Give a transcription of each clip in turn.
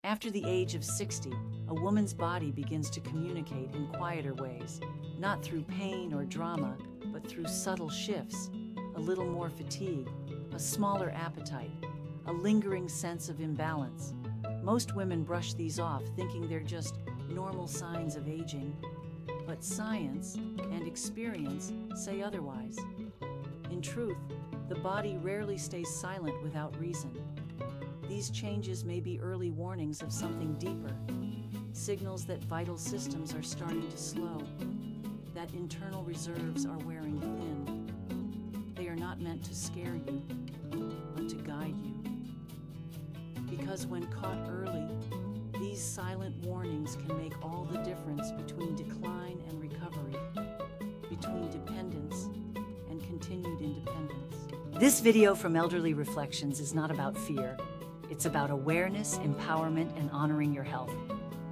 After the age of 60, a woman's body begins to communicate in quieter ways, not through pain or drama, but through subtle shifts, a little more fatigue, a smaller appetite, a lingering sense of imbalance. Most women brush these off, thinking they're just normal signs of aging, but science and experience say otherwise. In truth, the body rarely stays silent without reason. These changes may be early warnings of something deeper, signals that vital systems are starting to slow, that internal reserves are wearing thin. They are not meant to scare you, but to guide you. Because when caught early, these silent warnings can make all the difference between decline and recovery, between dependence and continued independence. This video from Elderly Reflections is not about fear. It's about awareness, empowerment, and honoring your health.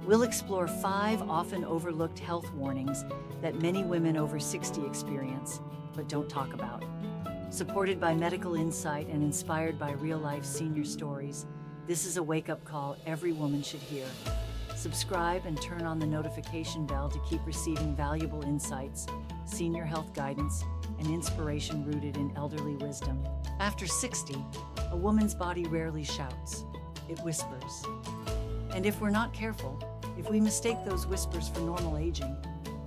We'll explore 5 often overlooked health warnings that many women over 60 experience, but don't talk about. Supported by medical insight and inspired by real-life senior stories, this is a wake-up call every woman should hear. Subscribe and turn on the notification bell to keep receiving valuable insights, senior health guidance, and inspiration rooted in elderly wisdom. After 60, a woman's body rarely shouts, it whispers. And if we're not careful, if we mistake those whispers for normal aging,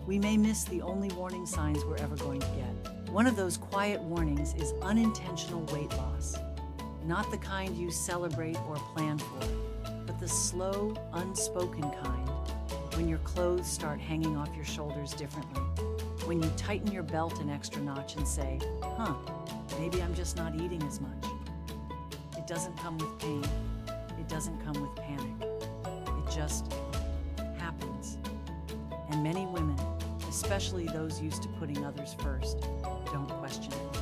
we may miss the only warning signs we're ever going to get. One of those quiet warnings is unintentional weight loss. Not the kind you celebrate or plan for, but the slow, unspoken kind, when your clothes start hanging off your shoulders differently, when you tighten your belt an extra notch and say, maybe I'm just not eating as much. It doesn't come with pain. It doesn't come with panic. It just happens. And many women, especially those used to putting others first, don't question it.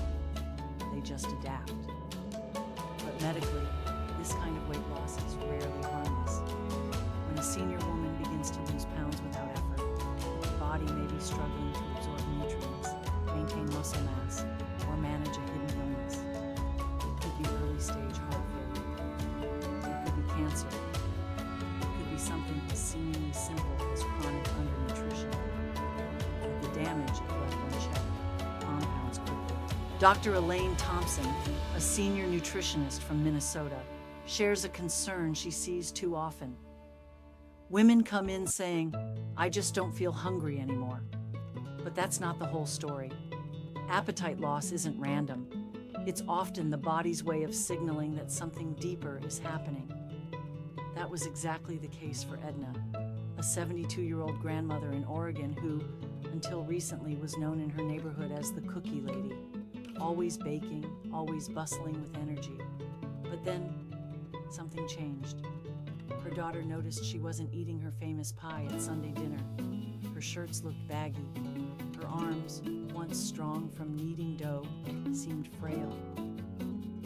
They just adapt. But medically, this kind of weight loss is rarely harmless. When a senior woman begins to lose pounds without effort, the body may be struggling to absorb nutrients, maintain muscle mass, or manage a hidden illness. It could be early-stage heart failure. It could be cancer. It could be something as seemingly simple as chronic undernutrition. But the damage, if left unchecked, compounds quickly. Dr. Elaine Thompson, a senior nutritionist from Minnesota, shares a concern she sees too often. Women come in saying, "I just don't feel hungry anymore." But that's not the whole story. Appetite loss isn't random. It's often the body's way of signaling that something deeper is happening. That was exactly the case for Edna, a 72-year-old grandmother in Oregon who, until recently, was known in her neighborhood as the Cookie Lady, always baking, always bustling with energy. But then, something changed. Her daughter noticed she wasn't eating her famous pie at Sunday dinner. Her shirts looked baggy. Her arms, once strong from kneading dough, seemed frail.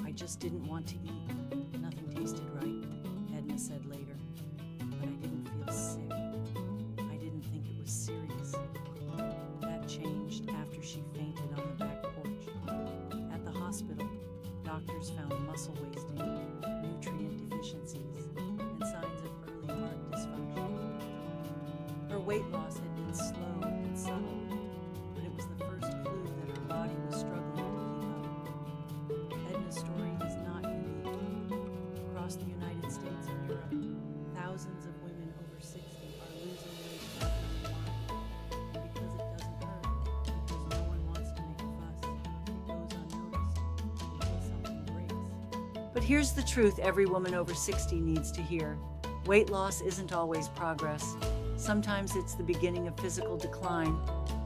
"I just didn't want to eat. Nothing tasted right," Edna said later. "But I didn't feel sick. I didn't think it was serious." That changed after she fainted on the back porch. At the hospital, doctors found muscle wasting, nutrient deficiencies, and signs of early heart dysfunction. Her weight loss had been slow and subtle, but it was the first clue that her body was struggling to keep up. Edna's story is not unique. Across the United States and Europe, thousands of women over 60 are losing weight left and right. Because it doesn't hurt, because no one wants to make a fuss, it goes unnoticed until something breaks. But here's the truth every woman over 60 needs to hear. Weight loss isn't always progress. Sometimes it's the beginning of physical decline,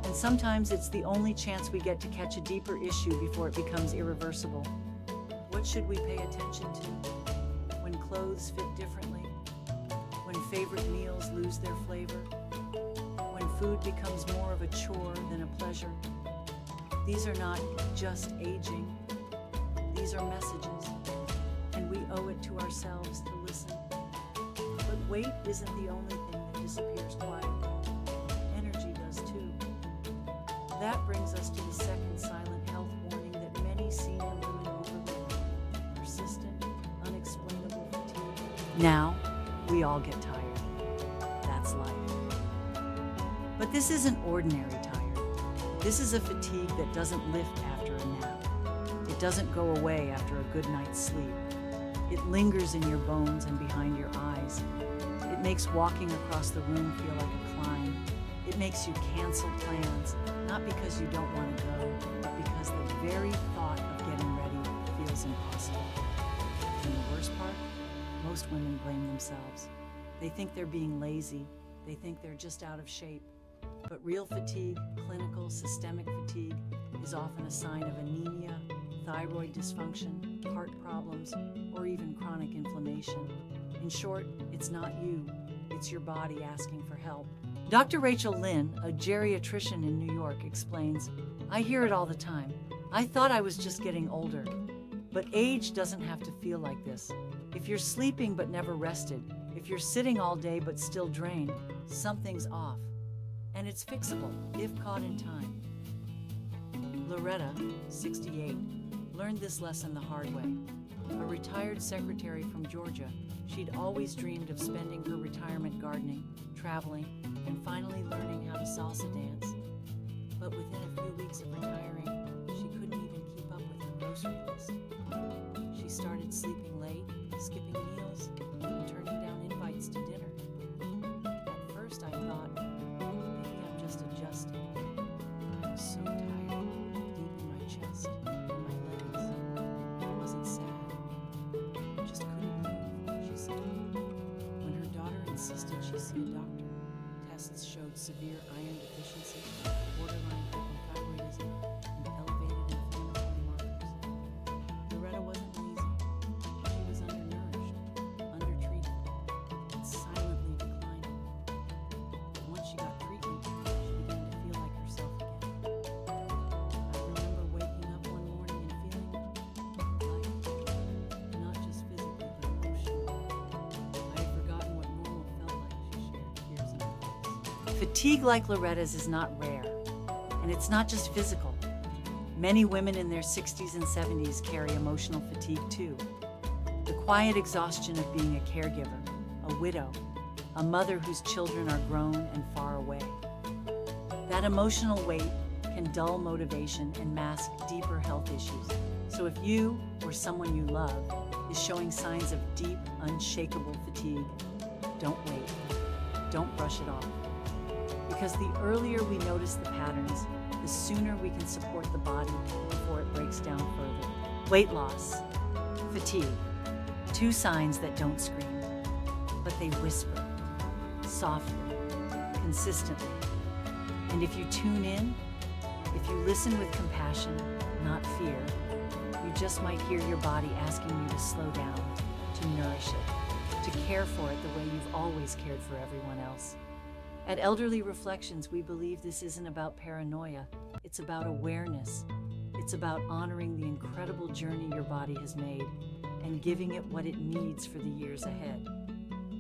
and sometimes it's the only chance we get to catch a deeper issue before it becomes irreversible. What should we pay attention to? When clothes fit differently? When favorite meals lose their flavor? When food becomes more of a chore than a pleasure? These are not just aging. These are messages, and we owe it to ourselves to listen. But weight isn't the only thing that disappears quietly. Energy does too. That brings us to the second silent health warning that many senior women overlook: persistent, unexplainable fatigue. Now, We all get tired. That's life. But this isn't ordinary tired. This is a fatigue that doesn't lift after a nap. It doesn't go away after a good night's sleep. It lingers in your bones and behind your eyes. It makes walking across the room feel like a climb. It makes you cancel plans, not because you don't want to go, but because the very thought of getting ready feels impossible. And the worst part? Most women blame themselves. They think they're being lazy. They think they're just out of shape. But real fatigue, clinical, systemic fatigue, is often a sign of anemia, thyroid dysfunction, heart problems, or even chronic inflammation. In short, it's not you, it's your body asking for help. Dr. Rachel Lynn, a geriatrician in New York, explains, "I hear it all the time. I thought I was just getting older." But age doesn't have to feel like this. If you're sleeping but never rested, if you're sitting all day but still drained, something's off. And it's fixable if caught in time. Loretta, 68, learned this lesson the hard way. A retired secretary from Georgia, she'd always dreamed of spending her retirement gardening, traveling, and finally learning how to salsa dance. But within a few weeks of retiring, she couldn't even keep up with her grocery list. She started sleeping late, skipping meals, and turning down invites to dinner. At first I thought, maybe I'm just adjusting. I was so tired, deep in my chest, in my legs. I wasn't sad. I just couldn't move, she said. When her daughter insisted she see a doctor, tests showed severe iron deficiency, borderline hypothyroidism, and elevated inflammatory markers. Loretta wasn't lazy. She was undernourished, undertreated, and silently declining. But once she got treatment, she began to feel like herself again. I remember waking up one morning and feeling light, not just physically, but emotionally. I had forgotten what normal felt like, she shared, tears in her face. Fatigue like Loretta's is not rare, and it's not just physical. Many women in their 60s and 70s carry emotional fatigue too. The quiet exhaustion of being a caregiver, a widow, a mother whose children are grown and far away. That emotional weight can dull motivation and mask deeper health issues. So if you or someone you love is showing signs of deep, unshakable fatigue, don't wait. Don't brush it off. Because the earlier we notice the patterns, the sooner we can support the body before it breaks down further. Weight loss, fatigue, two signs that don't scream, but they whisper, softly, consistently. And if you tune in, if you listen with compassion, not fear, you just might hear your body asking you to slow down, to nourish it, to care for it the way you've always cared for everyone else. At Elderly Reflections, we believe this isn't about paranoia. It's about awareness. It's about honoring the incredible journey your body has made and giving it what it needs for the years ahead.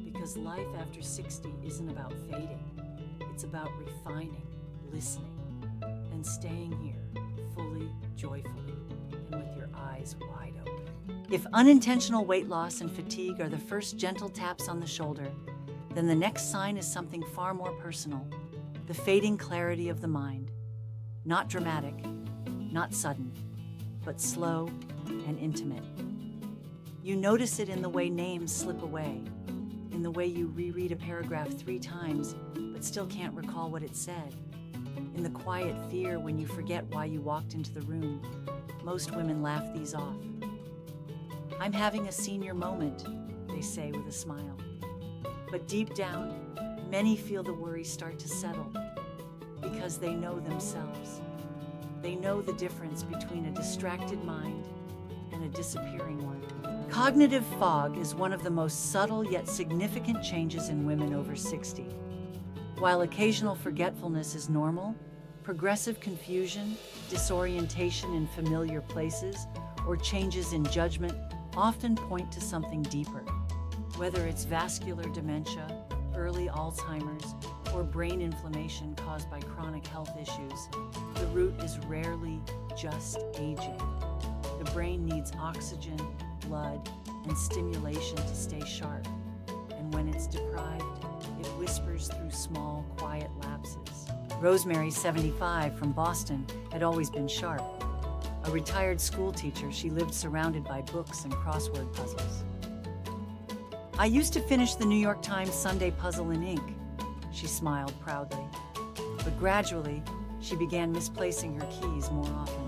Because life after 60 isn't about fading. It's about refining, listening, and staying here, fully, joyfully, and with your eyes wide open. If unintentional weight loss and fatigue are the first gentle taps on the shoulder, then the next sign is something far more personal, the fading clarity of the mind. Not dramatic, not sudden, but slow and intimate. You notice it in the way names slip away, in the way you reread a paragraph 3 times, but still can't recall what it said, in the quiet fear when you forget why you walked into the room. Most women laugh these off. "I'm having a senior moment," they say with a smile. But deep down, many feel the worry start to settle because they know themselves. They know the difference between a distracted mind and a disappearing one. Cognitive fog is one of the most subtle yet significant changes in women over 60. While occasional forgetfulness is normal, progressive confusion, disorientation in familiar places, or changes in judgment often point to something deeper. Whether it's vascular dementia, early Alzheimer's, or brain inflammation caused by chronic health issues, the root is rarely just aging. The brain needs oxygen, blood, and stimulation to stay sharp. And and when it's deprived, it whispers through small, quiet lapses. Rosemary, 75, from Boston, had always been sharp. A retired school teacher, she lived surrounded by books and crossword puzzles. "I used to finish the New York Times Sunday puzzle in ink," she smiled proudly. But gradually, she began misplacing her keys more often.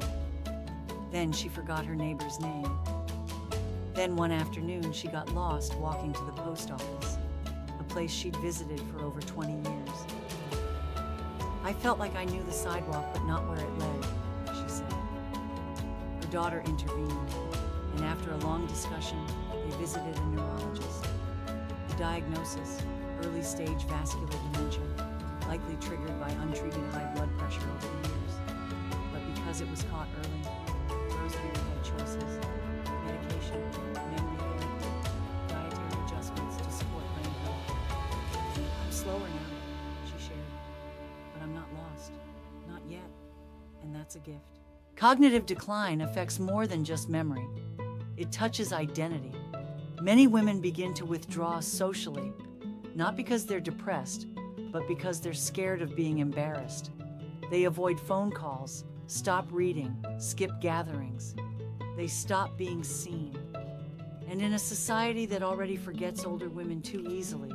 Then she forgot her neighbor's name. Then one afternoon, she got lost walking to the post office, a place she'd visited for over 20 years. "I felt like I knew the sidewalk, but not where it led," she said. Her daughter intervened, and after a long discussion, they visited a neurologist. The diagnosis, early-stage vascular dementia, likely triggered by untreated high blood pressure over the years. But because it was caught early, Rosemary had choices: medication, memory therapy, dietary adjustments to support brain health. "I'm slower now," she shared, "but I'm not lost. Not yet. And that's a gift." Cognitive decline affects more than just memory. It touches identity. Many women begin to withdraw socially, not because they're depressed, but because they're scared of being embarrassed. They avoid phone calls, stop reading, skip gatherings. They stop being seen. And in a society that already forgets older women too easily,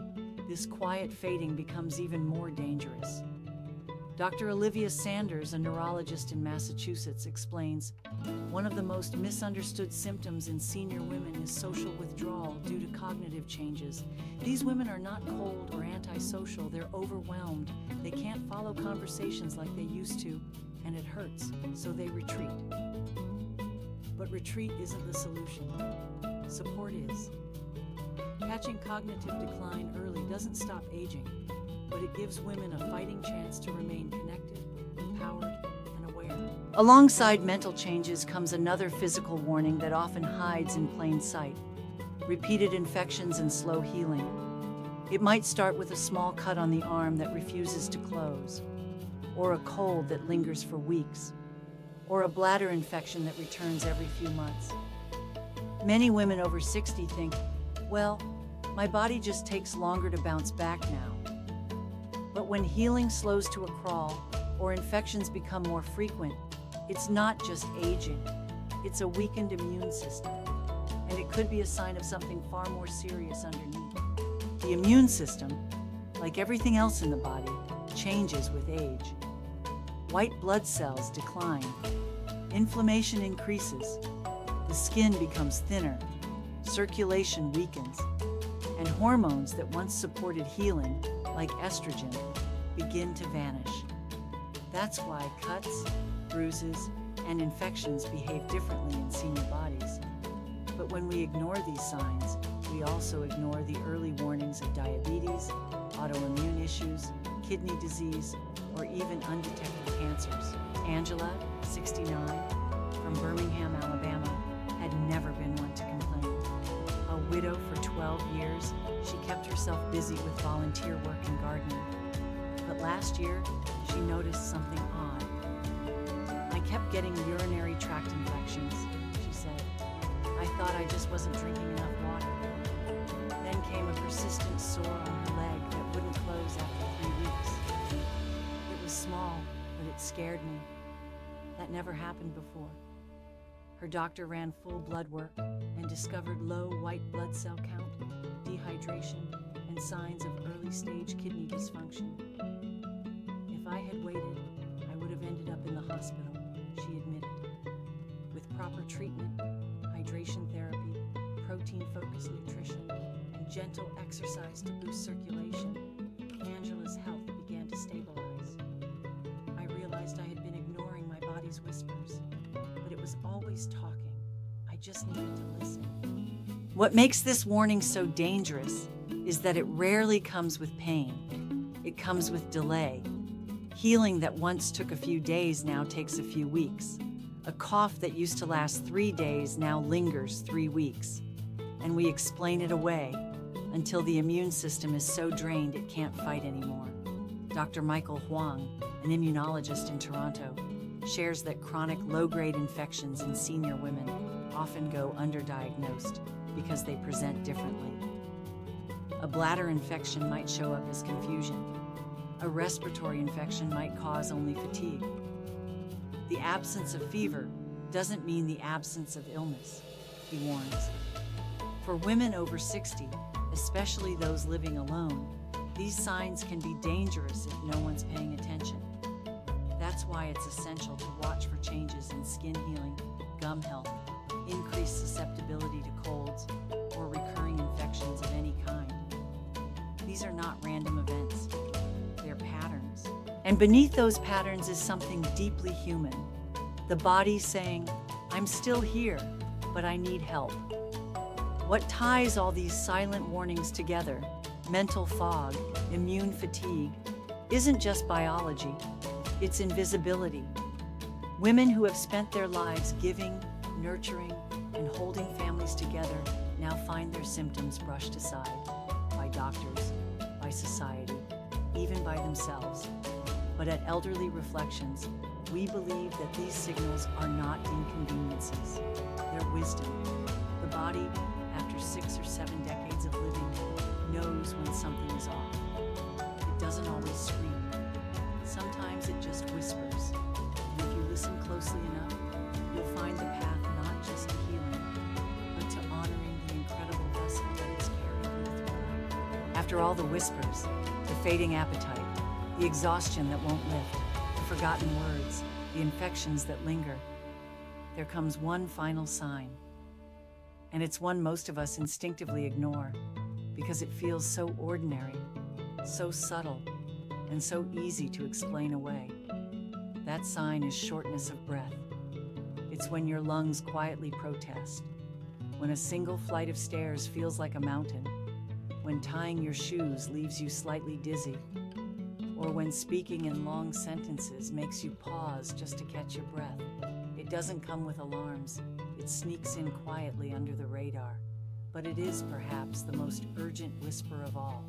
this quiet fading becomes even more dangerous. Dr. Olivia Sanders, a neurologist in Massachusetts, explains, "One of the most misunderstood symptoms in senior women is social withdrawal due to cognitive changes. These women are not cold or antisocial, they're overwhelmed. They can't follow conversations like they used to, and it hurts, so they retreat." But retreat isn't the solution. Support is. Catching cognitive decline early doesn't stop aging, but it gives women a fighting chance to remain connected, empowered, and aware. Alongside mental changes comes another physical warning that often hides in plain sight: repeated infections and slow healing. It might start with a small cut on the arm that refuses to close, or a cold that lingers for weeks, or a bladder infection that returns every few months. Many women over 60 think, "Well, my body just takes longer to bounce back now." But when healing slows to a crawl, or infections become more frequent, it's not just aging, it's a weakened immune system. And it could be a sign of something far more serious underneath. The immune system, like everything else in the body, changes with age. White blood cells decline, inflammation increases, the skin becomes thinner, circulation weakens, and hormones that once supported healing, like estrogen, begin to vanish. That's why cuts, bruises, and infections behave differently in senior bodies. But when we ignore these signs, we also ignore the early warnings of diabetes, autoimmune issues, kidney disease, or even undetected cancers. Angela, 69, from Birmingham, Alabama, had never been one to complain. A widow for 12 years, she kept herself busy with volunteer work and gardening. But last year, she noticed something odd. "I kept getting urinary tract infections," she said. "I thought I just wasn't drinking enough water." Then came a persistent sore on her leg that wouldn't close after 3 weeks. It was small, but it scared me. That never happened before. Her doctor ran full blood work and discovered low white blood cell count, dehydration, and signs of early-stage kidney dysfunction. "If I had waited, I would have ended up in the hospital," she admitted. With proper treatment, hydration therapy, protein-focused nutrition, and gentle exercise to boost circulation, Angela's health began to stabilize. "I realized I had been ignoring my body's whispers, but it was always talking. I just needed to listen." What makes this warning so dangerous is that it rarely comes with pain. It comes with delay. Healing that once took a few days now takes a few weeks. A cough that used to last 3 days now lingers 3 weeks. And we explain it away until the immune system is so drained it can't fight anymore. Dr. Michael Huang, an immunologist in Toronto, shares that chronic low-grade infections in senior women often go underdiagnosed because they present differently. A bladder infection might show up as confusion. A respiratory infection might cause only fatigue. The absence of fever doesn't mean the absence of illness, he warns. For women over 60, especially those living alone, these signs can be dangerous if no one's paying attention. That's why it's essential to watch for changes in skin healing, gum health, increased susceptibility to colds, or recurring infections of any kind. These are not random events, they're patterns. And beneath those patterns is something deeply human. The body saying, I'm still here, but I need help. What ties all these silent warnings together, mental fog, immune fatigue, isn't just biology, it's invisibility. Women who have spent their lives giving, nurturing, and holding families together now find their symptoms brushed aside by doctors, by society, even by themselves. But at Elderly Reflections, we believe that these signals are not inconveniences, they're wisdom. The body, after 6 or 7 decades of living, knows when something is off. It doesn't always scream. Sometimes it just whispers. And if you listen closely enough, you'll find the path not just to healing, but to honoring the incredible vessel that is carrying you through life. After all the whispers, the fading appetite, the exhaustion that won't lift, the forgotten words, the infections that linger, there comes one final sign. And it's one most of us instinctively ignore because it feels so ordinary, so subtle, and so easy to explain away. That sign is shortness of breath. It's when your lungs quietly protest, when a single flight of stairs feels like a mountain, when tying your shoes leaves you slightly dizzy, or when speaking in long sentences makes you pause just to catch your breath. It doesn't come with alarms. It sneaks in quietly under the radar. But it is perhaps the most urgent whisper of all.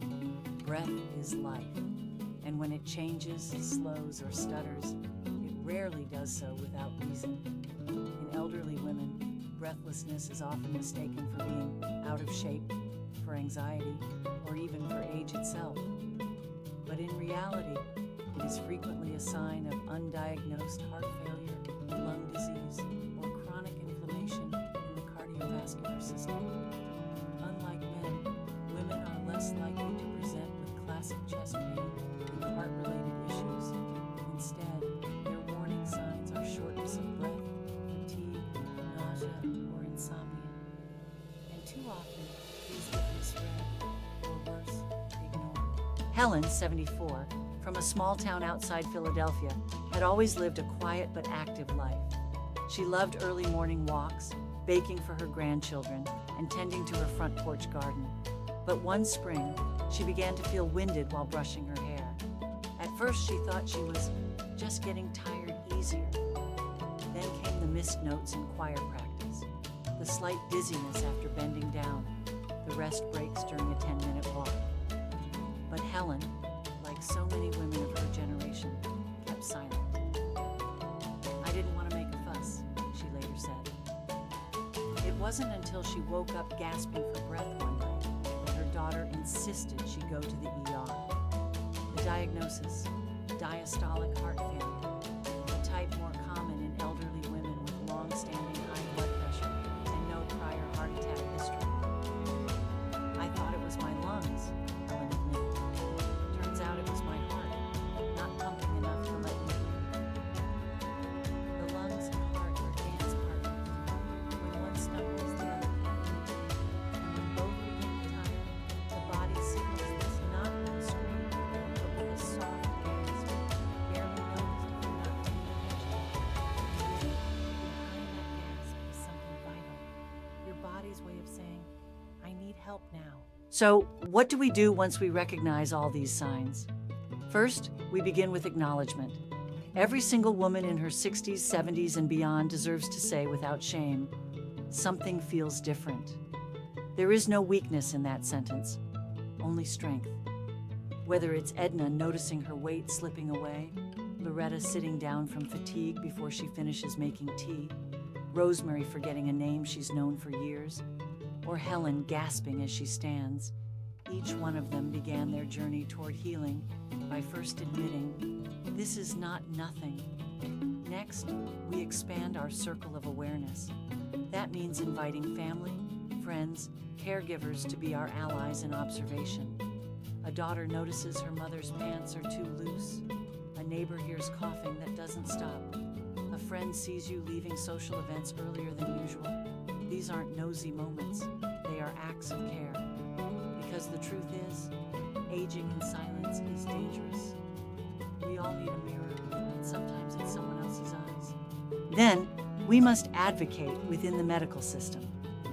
Breath is life. And when it changes, slows, or stutters, it rarely does so without reason. In elderly women, breathlessness is often mistaken for being out of shape, for anxiety, or even for age itself. But in reality, it is frequently a sign of undiagnosed heart failure, lung disease, or chronic inflammation in the cardiovascular system. Unlike men, women are less likely to present with classic chest pain and heart-related issues. Instead, their warning signs are shortness of breath, fatigue, nausea, or insomnia. And too often, these get misread, or worse, ignored. Helen, 74, from a small town outside Philadelphia, had always lived a quiet but active life. She loved early morning walks, baking for her grandchildren, and tending to her front porch garden. But one spring, she began to feel winded while brushing her hair. At first, she thought she was just getting tired easier. Then came the missed notes in choir practice, the slight dizziness after bending down, the rest breaks during a 10-minute walk. But Helen, like so many women of her generation, kept silent. I didn't want to make a fuss, she later said. It wasn't until she woke up gasping for breath one night that her daughter insisted she go to the ER. The diagnosis, diastolic heart failure, a type more common in elderly women with long-standing high blood pressure and no prior heart attack history. I thought it was my lungs, Helen admitted. Turns out it was my heart, not pumping enough to let me breathe. The lungs and heart are dance partners. When one stumbles, the other can't. And when both begin to tire, the body signals this not with a scream, but with a soft gasp, barely noticed if you're not paying attention. Behind that gasp is something vital. Your body's way of saying, I need help now. So, what do we do once we recognize all these signs? First, we begin with acknowledgement. Every single woman in her 60s, 70s, and beyond deserves to say without shame, something feels different. There is no weakness in that sentence, only strength. Whether it's Edna noticing her weight slipping away, Loretta sitting down from fatigue before she finishes making tea, Rosemary forgetting a name she's known for years, or Helen gasping as she stands, Each one of them began their journey toward healing by first admitting, "This is not nothing." Next, we expand our circle of awareness. That means inviting family, friends, caregivers to be our allies in observation. A daughter notices her mother's pants are too loose. A neighbor hears coughing that doesn't stop. A friend sees you leaving social events earlier than usual. These aren't nosy moments, they are acts of care. Because the truth is, aging in silence is dangerous. We all need a mirror, and sometimes it's someone else's eyes. Then, we must advocate within the medical system.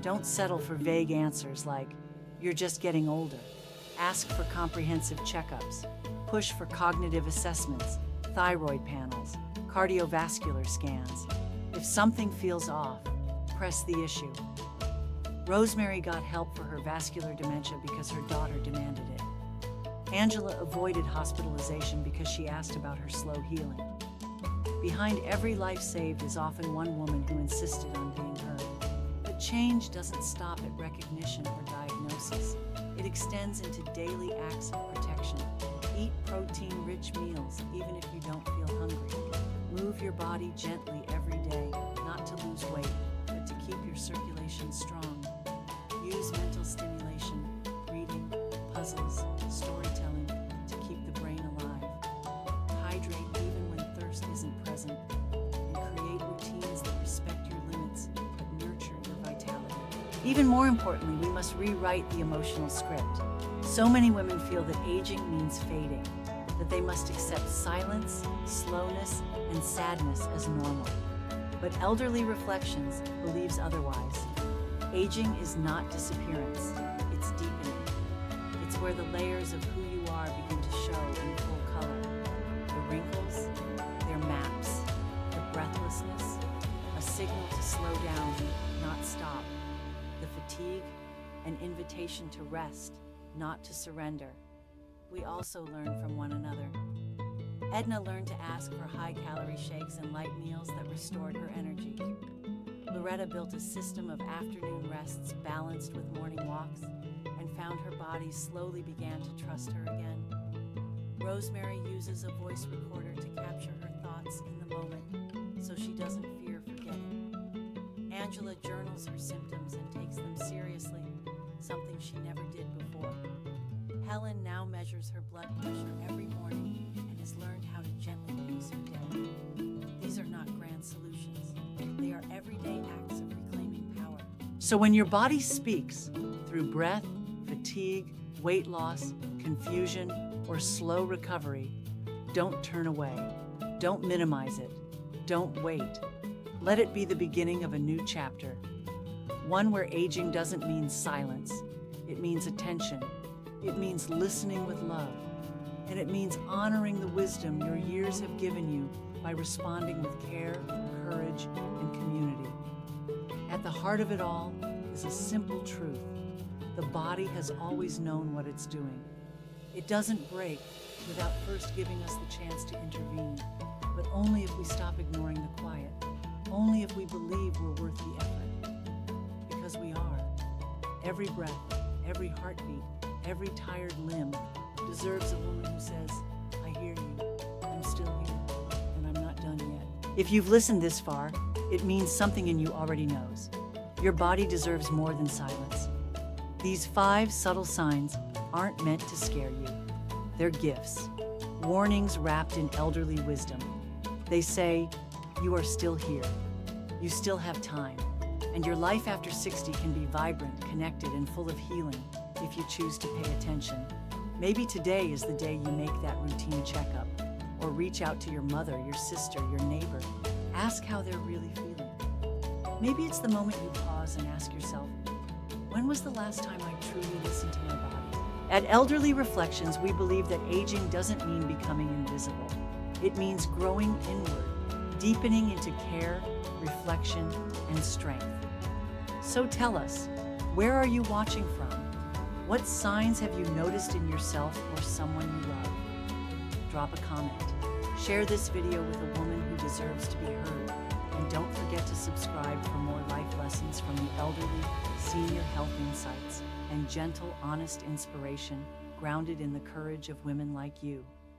Don't settle for vague answers like, "You're just getting older." Ask for comprehensive checkups. Push for cognitive assessments, thyroid panels, cardiovascular scans. If something feels off, press the issue. Rosemary got help for her vascular dementia because her daughter demanded it. Angela avoided hospitalization because she asked about her slow healing. Behind every life saved is often one woman who insisted on being heard. But change doesn't stop at recognition or diagnosis. It extends into daily acts of protection. Eat protein-rich meals even if you don't feel hungry. Move your body gently every day, not to lose weight, but to keep your circulation strong. Use mental stimulation, reading, puzzles, storytelling to keep the brain alive. Hydrate even when thirst isn't present, and create routines that respect your limits but nurture your vitality. Even more importantly, we must rewrite the emotional script. So many women feel that aging means fading, that they must accept silence, slowness, and sadness as normal. But Elderly Reflections believes otherwise. Aging is not disappearance, it's deepening. It's where the layers of who you are begin to show in full color. The wrinkles, their maps, the breathlessness, a signal to slow down, not stop. The fatigue, an invitation to rest, not to surrender. We also learn from one another. Edna learned to ask for high-calorie shakes and light meals that restored her energy. Loretta built a system of afternoon rests balanced with morning walks and found her body slowly began to trust her again. Rosemary uses a voice recorder to capture her thoughts in the moment so she doesn't fear forgetting. Angela journals her symptoms and takes them seriously, something she never did before. Helen now measures her blood pressure every morning and has learned how to gently pace her day. These are not grand solutions. They are everyday acts of reclaiming power. So when your body speaks through breath, fatigue, weight loss, confusion, or slow recovery, don't turn away. Don't minimize it. Don't wait. Let it be the beginning of a new chapter. One where aging doesn't mean silence. It means attention. It means listening with love. And it means honoring the wisdom your years have given you by responding with care, courage, and community. At the heart of it all is a simple truth. The body has always known what it's doing. It doesn't break without first giving us the chance to intervene, but only if we stop ignoring the quiet, only if we believe we're worth the effort. Because we are. Every breath, every heartbeat, every tired limb deserves a woman who says, "I hear you, I'm still here, and I'm not done yet." If you've listened this far, it means something in you already knows. Your body deserves more than silence. These 5 subtle signs aren't meant to scare you. They're gifts, warnings wrapped in elderly wisdom. They say, you are still here. You still have time. And your life after 60 can be vibrant, connected, and full of healing if you choose to pay attention. Maybe today is the day you make that routine checkup, or reach out to your mother, your sister, your neighbor. Ask how they're really feeling. Maybe it's the moment you pause and ask yourself, when was the last time I truly listened to my body? At Elderly Reflections, we believe that aging doesn't mean becoming invisible. It means growing inward, deepening into care, reflection, and strength. So tell us, where are you watching from? What signs have you noticed in yourself or someone you love? Drop a comment. Share this video with a woman who deserves to be heard. And don't forget to subscribe for more life lessons from the Elderly Senior Health Insights. and gentle, honest inspiration grounded in the courage of women like you.